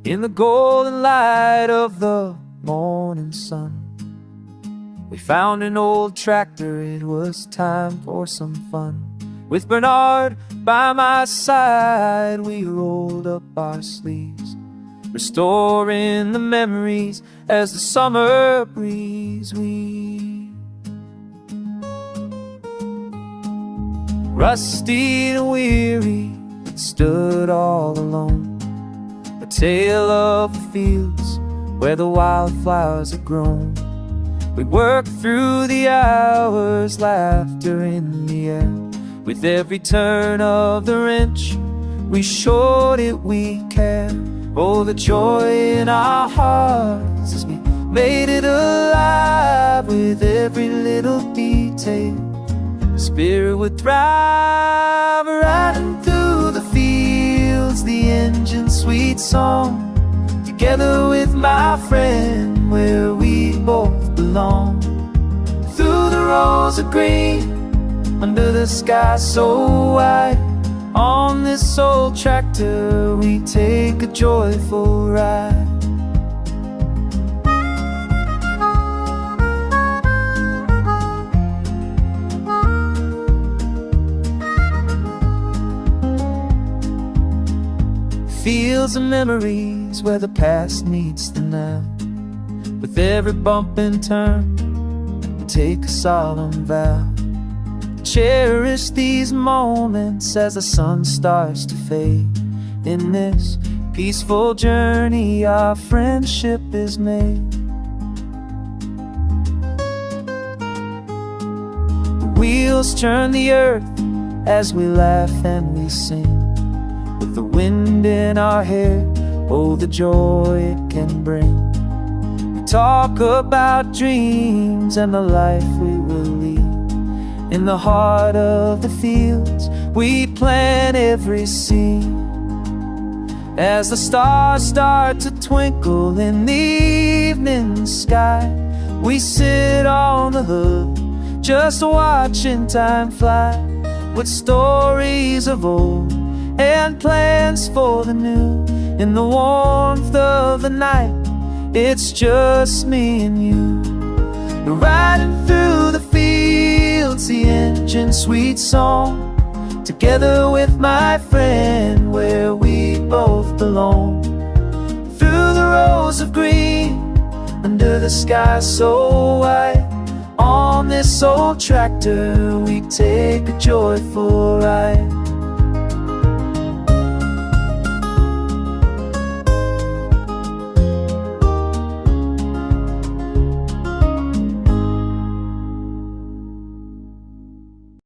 In the golden light of the morning sun, we found an old tractor, it was time for some fun. With Bernard by my side, we rolled up our sleeves, restoring the memories as the summer breeze we. Rusty and weary, it stood all alone, a tale of the fields where the wildflowers had grown. We worked through the hours, laughter in the air. With every turn of the wrench, we showed it we care. Oh, the joy in our hearts as we made it alive. With every little detail, the spirit would thrive. Riding through the fields, the engine's sweet song, together with my friend where we both belong. Through the rows of green, under the sky so wide, on this old tractor we take a joyful ride. Fields of memories where the past meets the now. With every bump and turn, we take a solemn vow. Cherish these moments as the sun starts to fade. In this peaceful journey, our friendship is made. The wheels turn the earth as we laugh and we sing. With the wind in our hair, oh, the joy it can bring. We talk about dreams and the life we will lead. In the heart of the fields, we plant every seed. As the stars start to twinkle in the evening sky, we sit on the hood, just watching time fly. With stories of old and plans for the new. In the warmth of the night, it's just me and you. Riding through the fields, the engine's sweet song, together with my friend where we both belong. Through the rows of green, under the sky so wide, on this old tractor we take a joyful ride.